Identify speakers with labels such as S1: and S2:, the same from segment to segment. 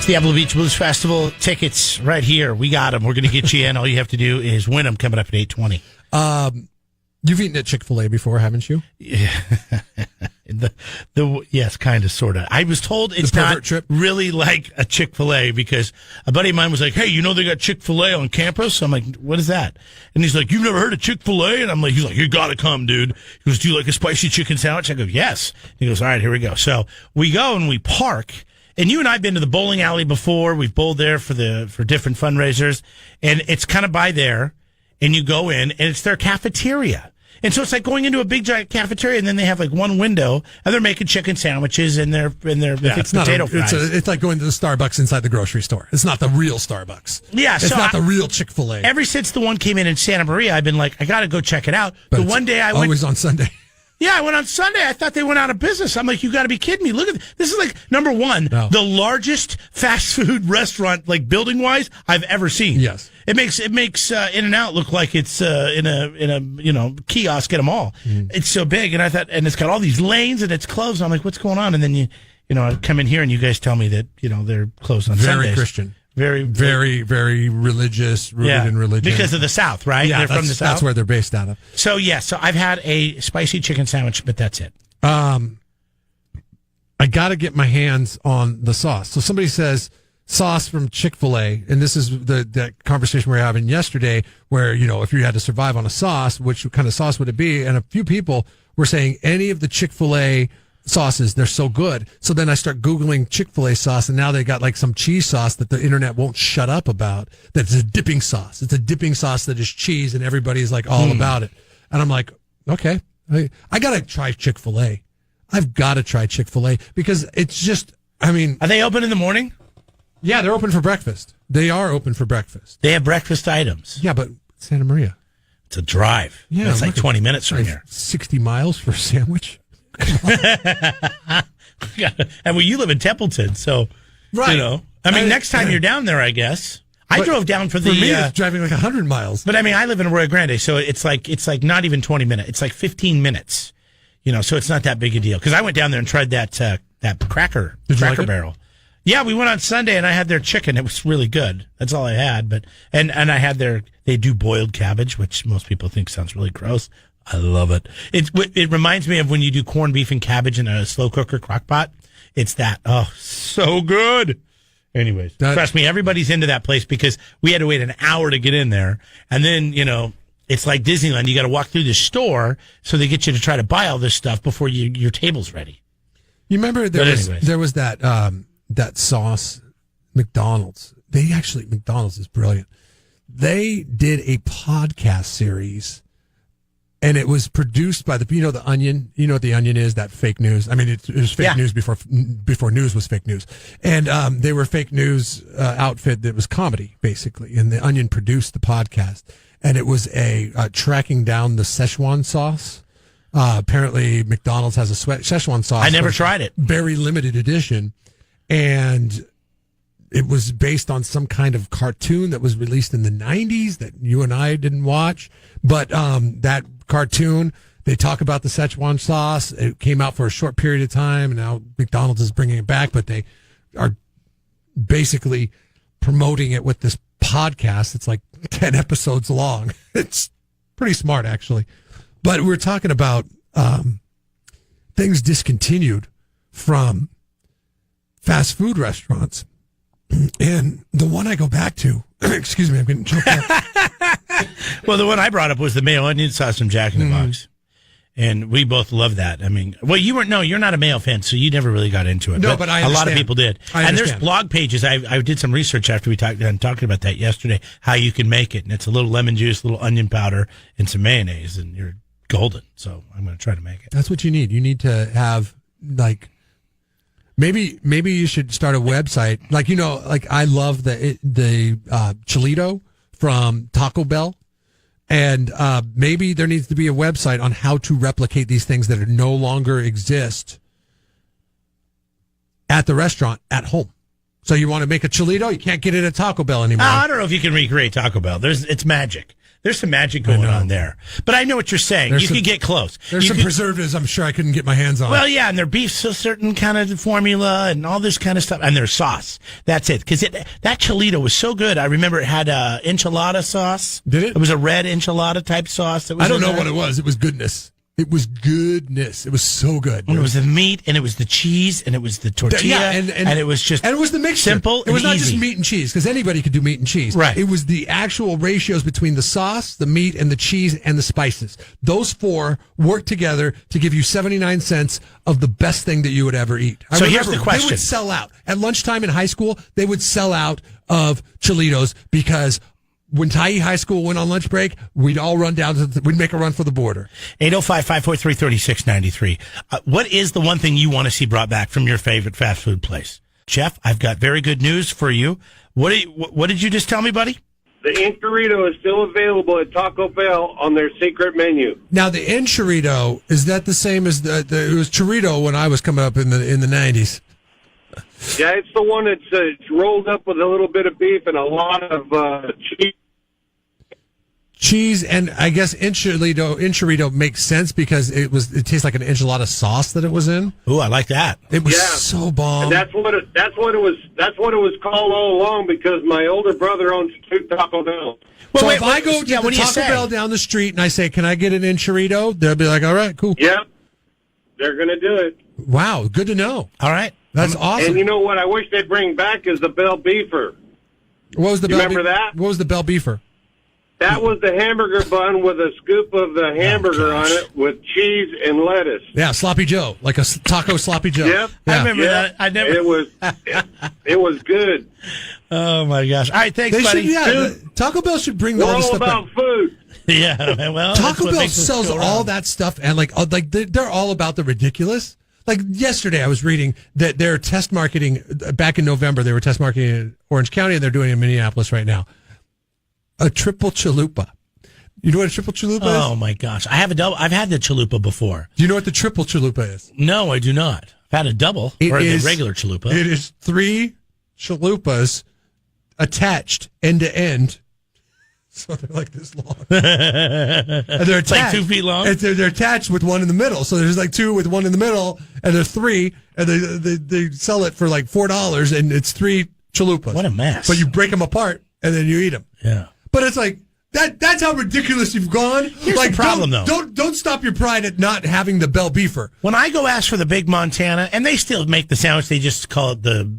S1: It's the Apple Beach Blues Festival tickets right here. We got them. We're going to get you in. All you have to do is win them coming up at 8:20.
S2: You've eaten at Chick-fil-A before, haven't you?
S1: Yeah. Yes, kind of, sort of. I was told it's not really like a Chick-fil-A because a buddy of mine was like, hey, you know they got Chick-fil-A on campus? I'm like, what is that? And he's like, you've never heard of Chick-fil-A? And I'm like, he's like, you got to come, dude. He goes, do you like a spicy chicken sandwich? I go, yes. He goes, all right, here we go. So we go and we park. And you and I have been to the bowling alley before. We've bowled there for different fundraisers. And it's kind of by there. And you go in, and it's their cafeteria. And so it's like going into a big giant cafeteria, and then they have like one window, and they're making chicken sandwiches and their potato fries.
S2: It's like going to the Starbucks inside the grocery store. It's not the real Starbucks.
S1: Yeah,
S2: it's not the real Chick-fil-A.
S1: Ever since the one came in Santa Maria, I've been like, I got to go check it out. But the one day I went,
S2: always on Sunday.
S1: Yeah, I went on Sunday. I thought they went out of business. I'm like, you got to be kidding me. Look at this. Is like number one, the largest fast food restaurant, like building wise, I've ever seen.
S2: Yes,
S1: it makes In-N-Out look like it's in a kiosk at a mall. It's so big, and I thought, and it's got all these lanes and it's closed. I'm like, what's going on? And then I come in here and you guys tell me that they're closed on Sundays.
S2: Very Christian.
S1: Very,
S2: very, very religious, rooted in religion.
S1: Because of the South, right?
S2: Yeah,
S1: they're from the South.
S2: That's where they're based out of.
S1: So, so I've had a spicy chicken sandwich, but that's it.
S2: I got to get my hands on the sauce. So somebody says sauce from Chick-fil-A, and this is that conversation we were having yesterday where, if you had to survive on a sauce, which kind of sauce would it be? And a few people were saying any of the Chick-fil-A sauces, they're so good. So then I start Googling Chick-fil-A sauce, and now they got like some cheese sauce that the internet won't shut up about. That's a dipping sauce. It's a dipping sauce that is cheese, and everybody's like all about it. And I'm like, okay, I got to try Chick-fil-A. I've got to try Chick-fil-A because it's just, are they
S1: open in the morning?
S2: Yeah, they're open for breakfast. They are open for breakfast.
S1: They have breakfast items.
S2: Yeah, but Santa Maria.
S1: It's a drive. Yeah, it's like 20 minutes from here.
S2: 60 miles for a sandwich.
S1: And you live in Templeton, so
S2: right.
S1: Next time you're down there, I guess. I drove down for
S2: me, it's driving like 100 miles.
S1: But I live in Arroyo Grande, so it's like not even 20 minutes. It's like 15 minutes. So it's not that big a deal. Because I went down there and tried that Cracker Barrel. Yeah, we went on Sunday and I had their chicken. It was really good. That's all I had. But and I had they do boiled cabbage, which most people think sounds really gross. I love it. It reminds me of when you do corned beef and cabbage in a slow cooker crock pot. It's that. Oh, so good. Anyways, trust me, everybody's into that place because we had to wait an hour to get in there. And then, it's like Disneyland. You got to walk through the store so they get you to try to buy all this stuff before your table's ready.
S2: You remember there was that sauce, McDonald's. McDonald's is brilliant. They did a podcast series. And it was produced by the Onion. You know what the Onion is? That fake news. It was fake news before news was fake news. And they were fake news outfit that was comedy, basically. And the Onion produced the podcast. And it was a tracking down the Szechuan sauce. Apparently, McDonald's has a Szechuan sauce.
S1: I never tried it.
S2: Very limited edition. And it was based on some kind of cartoon that was released in the 90s that you and I didn't watch. But that cartoon, they talk about the Szechuan sauce. It came out for a short period of time, and now McDonald's is bringing it back, but they are basically promoting it with this podcast. It's like 10 episodes long. It's pretty smart, actually. But we're talking about things discontinued from fast food restaurants. And the one I go back to, excuse me, I'm getting choked up.
S1: Well, the one I brought up was the mayo onion sauce from Jack in the Box. And we both love that. You're not a mayo fan, so you never really got into it.
S2: No, but I understand.
S1: A lot of people did. And there's blog pages. I did some research after we talking about that yesterday, how you can make it. And it's a little lemon juice, a little onion powder, and some mayonnaise, and you're golden. So I'm going to try to make it.
S2: That's what you need. You need to have, maybe you should start a website. I love the Chillito from Taco Bell. And maybe there needs to be a website on how to replicate these things that no longer exist at the restaurant at home. So you want to make a Chillito? You can't get it at Taco Bell anymore.
S1: I don't know if you can recreate Taco Bell. It's magic. There's some magic going on there. But I know what you're saying. You could get close.
S2: There's some preservatives I'm sure I couldn't get my hands on.
S1: Well, yeah, and their beef's a certain kind of formula and all this kind of stuff. And their sauce. That's it. Because that Chillito was so good. I remember it had enchilada sauce.
S2: Did it?
S1: It was a red enchilada type sauce.
S2: I don't know what it was. It was goodness. It was goodness. It was so good.
S1: And it was the meat, and it was the cheese, and it was the tortilla, and it was just
S2: and it was the mixture.
S1: Simple.
S2: It was not
S1: easy.
S2: just meat and cheese, because anybody could do meat and cheese.
S1: Right.
S2: It was the actual ratios between the sauce, the meat, and the cheese and the spices. Those four worked together to give you 79 cents of the best thing that you would ever eat.
S1: So here's the question:
S2: they would sell out at lunchtime in high school. They would sell out of Chillitos because when Tyee High School went on lunch break, we'd all run down we'd make a run for the border.
S1: 805-543-3693. What is the one thing you want to see brought back from your favorite fast food place? Jeff, I've got very good news for you. What did you just tell me, buddy?
S3: The Enchilito is still available at Taco Bell on their secret menu.
S2: Now, the Enchilito, is that the same as it was Chillito when I was coming up in the 90s?
S3: Yeah, it's the one that's rolled up with a little bit of beef and a lot of cheese.
S2: Cheese, and I guess enchilito makes sense because it tastes like an enchilada sauce that it was in.
S1: Ooh, I like that.
S2: It was so bomb.
S3: And that's what it was called all along because my older brother owns two Taco Bell.
S2: So if I go to the Taco Bell down the street and I say, "Can I get an enchilito?" They'll be like, "All right, cool."
S3: Yep, they're gonna do it.
S2: Wow, good to know.
S1: All right,
S2: that's awesome.
S3: And you know what? I wish they'd bring back is the Bell Beefer.
S2: What was the
S3: remember that?
S2: What was the Bell Beefer?
S3: That was the hamburger bun with a scoop of the hamburger on it with cheese and lettuce.
S2: Yeah, Sloppy Joe, like a taco Sloppy Joe.
S3: Yep,
S2: yeah.
S1: I remember that. I never.
S3: It was good.
S1: Oh my gosh! All right, thanks, buddy.
S2: Taco Bell should bring
S3: We're
S2: all this
S3: all
S2: stuff
S3: about
S2: back.
S3: food.
S1: Yeah, well,
S2: Taco Bell sells all that stuff, and like they're all about the ridiculous. Like yesterday, I was reading that they're test marketing back in November. They were test marketing in Orange County, and they're doing it in Minneapolis right now. A triple chalupa. You know what a triple chalupa is?
S1: Oh my gosh, I have a double. I've had the chalupa before.
S2: Do you know what the triple chalupa is?
S1: No, I do not. I've had a double or the regular chalupa.
S2: It is 3 chalupas attached end to end. So they're like this long. And they're attached.
S1: Like 2 feet long?
S2: And they're attached with one in the middle. So there's like 2 with one in the middle, and there's 3, and they sell it for like $4, and it's 3 chalupas.
S1: What a mess.
S2: But you break them apart, and then you eat them.
S1: Yeah.
S2: But it's like, that's how ridiculous you've gone.
S1: Here's the problem, though.
S2: Don't stop your pride at not having the Bell Beefer.
S1: When I go ask for the Big Montana, and they still make the sandwich, they just call it the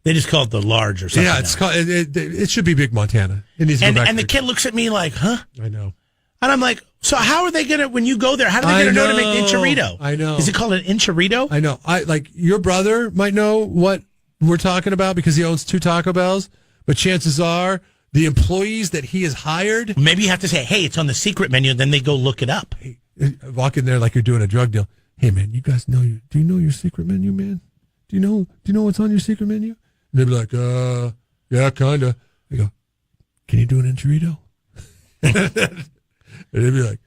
S1: large or something.
S2: Yeah, it's called, it should be Big Montana. It needs to go back
S1: and the kid looks at me like, huh?
S2: I know.
S1: And I'm like, so how are they going to, when you go there, how are they going to know to make the enchilito?
S2: I know.
S1: Is it called an enchilito?
S2: I know. Your brother might know what we're talking about because he owns 2 Taco Bells, but chances are the employees that he has hired.
S1: Maybe you have to say, hey, it's on the secret menu, and then they go look it up.
S2: Hey, walk in there like you're doing a drug deal. Hey, man, you guys know do you know your secret menu, man? Do you know what's on your secret menu? And they'd be like, yeah, kind of. They go, can you do an enchilito? And they'd be like,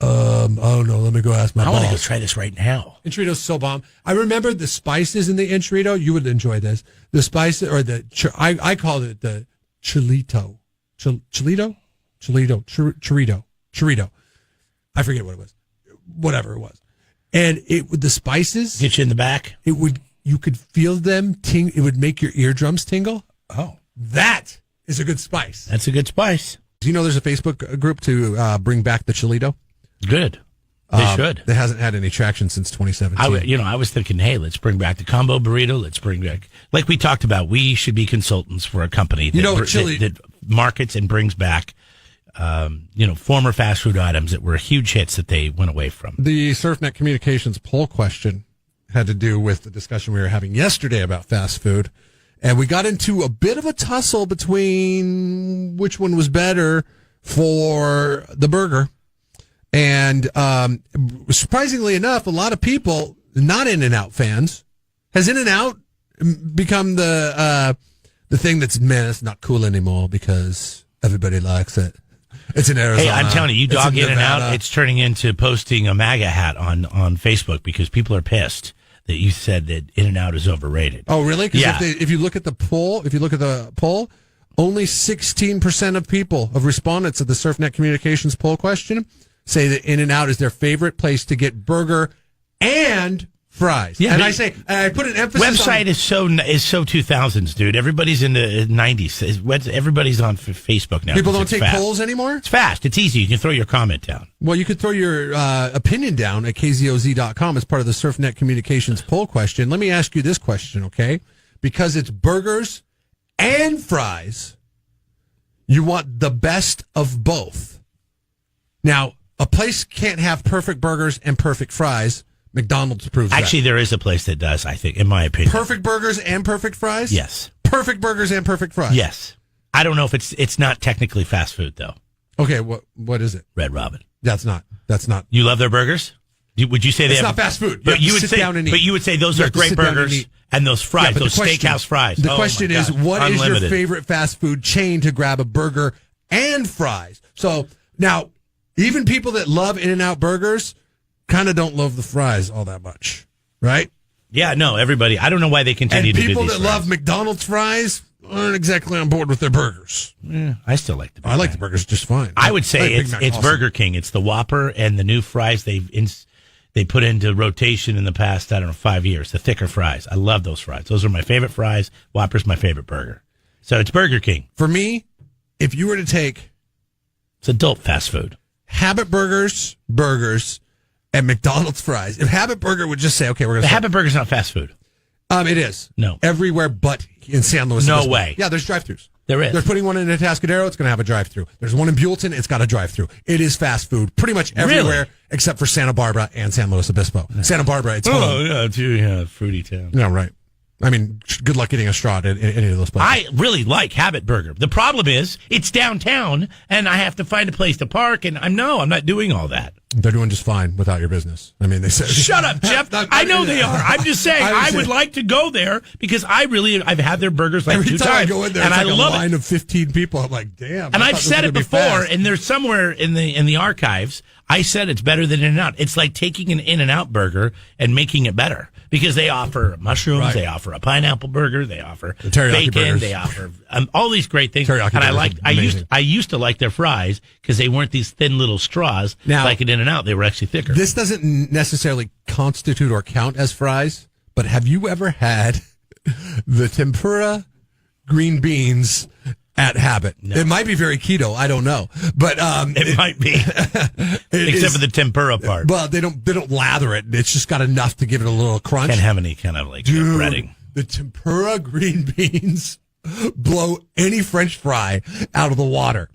S2: I don't know. Let me go ask my boss.
S1: I want to go try this right now.
S2: Enchilito's so bomb. I remember the spices in the enchilito. You would enjoy this. The spices, or I called it the Chillito. Chillito? Chillito. I forget what it was. Whatever it was. And the spices.
S1: Get you in the back.
S2: You could feel them it would make your eardrums tingle.
S1: Oh.
S2: That is a good spice.
S1: That's a good spice.
S2: Do you know there's a Facebook group to bring back the Chillito?
S1: Good. They should.
S2: That hasn't had any traction since 2017.
S1: I was thinking, hey, let's bring back the combo burrito. Let's bring back, like we talked about, we should be consultants for a company that markets and brings back, former fast food items that were huge hits that they went away from.
S2: The SurfNet Communications poll question had to do with the discussion we were having yesterday about fast food. And we got into a bit of a tussle between which one was better for the burger. And surprisingly enough, a lot of people, not In-N-Out fans, has In-N-Out become the thing that's, man, it's not cool anymore because everybody likes it. It's in Arizona.
S1: Hey, I'm telling you, dog In-N-Out, it's turning into posting a MAGA hat on Facebook because people are pissed that you said that In-N-Out is overrated.
S2: Oh, really? Because
S1: yeah.
S2: if you look at the poll, only 16% of people, of respondents of the SurfNet Communications poll question, say that In-N-Out is their favorite place to get burger and fries.
S1: Yeah,
S2: and I put an emphasis
S1: website
S2: on...
S1: is so 2000s, dude. Everybody's in the 90s. Everybody's on Facebook now.
S2: People don't take polls anymore?
S1: It's fast. It's easy. You can throw your comment down.
S2: Well, you could throw your opinion down at kzoz.com as part of the SurfNet Communications poll question. Let me ask you this question, okay? Because it's burgers and fries, you want the best of both. Now, a place can't have perfect burgers and perfect fries. McDonald's proves
S1: Actually, there is a place that does, I think, in my opinion.
S2: Perfect burgers and perfect fries?
S1: Yes.
S2: Perfect burgers and perfect fries?
S1: Yes. I don't know if it's not technically fast food, though.
S2: Okay, what is it?
S1: Red Robin.
S2: That's not.
S1: You love their burgers? Would you say
S2: it's not fast food?
S1: But you would say those are great burgers and those fries, those steakhouse fries.
S2: The question is, what is your favorite fast food chain to grab a burger and fries? So now, even people that love In-N-Out burgers kind of don't love the fries all that much, right?
S1: Yeah, no, everybody. I don't know why they continue to do these.
S2: And people that love McDonald's fries aren't exactly on board with their burgers.
S1: Yeah, I still like the burgers.
S2: I like the burgers just fine.
S1: I would say it's awesome. Burger King. It's the Whopper and the new fries they put into rotation in the past, 5 years. The thicker fries. I love those fries. Those are my favorite fries. Whopper's my favorite burger. So it's Burger King.
S2: For me, if you were to take...
S1: It's adult fast food.
S2: Habit burgers, and McDonald's fries. If Habit Burger would just say, okay, we're going to...
S1: Habit Burger's not fast food.
S2: It is.
S1: No.
S2: Everywhere but in San Luis
S1: No
S2: Obispo.
S1: way.
S2: Yeah, there's drive-thrus.
S1: There is.
S2: They're putting one in Atascadero, it's going to have a drive-thru. There's one in Buellton, it's got a drive-thru. It is fast food pretty much everywhere except for Santa Barbara and San Luis Obispo. Santa Barbara, it's home.
S1: Oh, yeah, fruity town.
S2: Yeah, right. I mean, good luck getting a straw at any of those places.
S1: I really like Habit Burger. The problem is, it's downtown, and I have to find a place to park, and I'm not doing all that.
S2: They're doing just fine without your business. I mean, they said...
S1: Shut up, Jeff. I know they are. I'm just saying, I would like to go there, because I've had their burgers like 2 times.
S2: Every time I go in there,
S1: and
S2: it's like
S1: a
S2: line of 15 people. I'm like, damn.
S1: And I've said it before, and there's somewhere in the archives, I said it's better than In-N-Out. It's like taking an In-N-Out burger and making it better. Because they offer mushrooms, They offer a pineapple burger, they offer bacon,
S2: burgers.
S1: They offer all these great things.
S2: Teriyaki
S1: and I used to like their fries because they weren't these thin little straws like an In-N-Out. They were actually thicker.
S2: This doesn't necessarily constitute or count as fries, but have you ever had the tempura green beans at Habit?
S1: No.
S2: It might be very keto. I don't know, but
S1: it might be, except for the tempura part.
S2: Well, they don't lather it. It's just got enough to give it a little crunch.
S1: Can't have any kind of breading.
S2: The tempura green beans blow any French fry out of the water.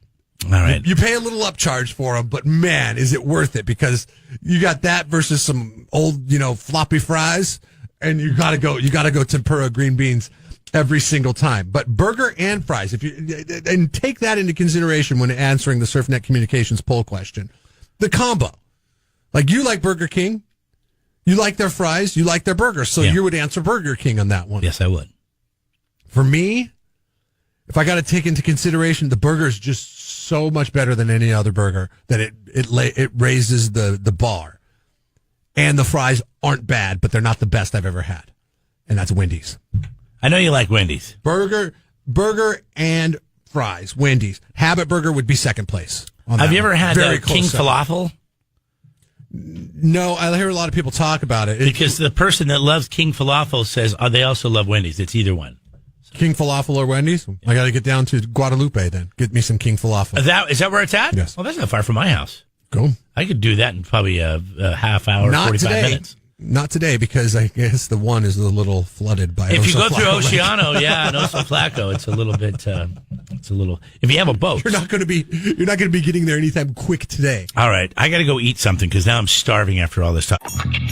S1: All right,
S2: you pay a little upcharge for them, but man, is it worth it? Because you got that versus some old, floppy fries, and you gotta go tempura green beans every single time. But burger and fries, and take that into consideration when answering the SurfNet Communications poll question. The combo. Like, you like Burger King, you like their fries, you like their burgers, so you would answer Burger King on that one.
S1: Yes, I would.
S2: For me, if I got to take into consideration, the burger is just so much better than any other burger that it raises the bar. And the fries aren't bad, but they're not the best I've ever had. And that's Wendy's.
S1: I know you like Wendy's.
S2: Burger and fries, Wendy's. Habit Burger would be second place.
S1: Have you ever had King Falafel?
S2: No, I hear a lot of people talk about it.
S1: Because the person that loves King Falafel says they also love Wendy's. It's either one.
S2: King Falafel or Wendy's? I got to get down to Guadalupe then. Get me some King Falafel.
S1: Is that where it's at?
S2: Yes.
S1: Well, that's not far from my house.
S2: Cool.
S1: I could do that in probably a half hour, 45 minutes.
S2: Not today, because I guess the one is a little flooded by.
S1: If you go through Oceano, and Oso Flaco, it's a little bit. If you have a boat,
S2: you're not going to be getting there anytime quick today.
S1: All right, I got to go eat something because now I'm starving after all this time.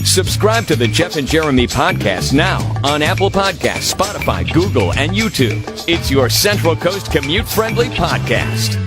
S4: Subscribe to the Jeff and Jeremy podcast now on Apple Podcasts, Spotify, Google, and YouTube. It's your Central Coast commute-friendly podcast.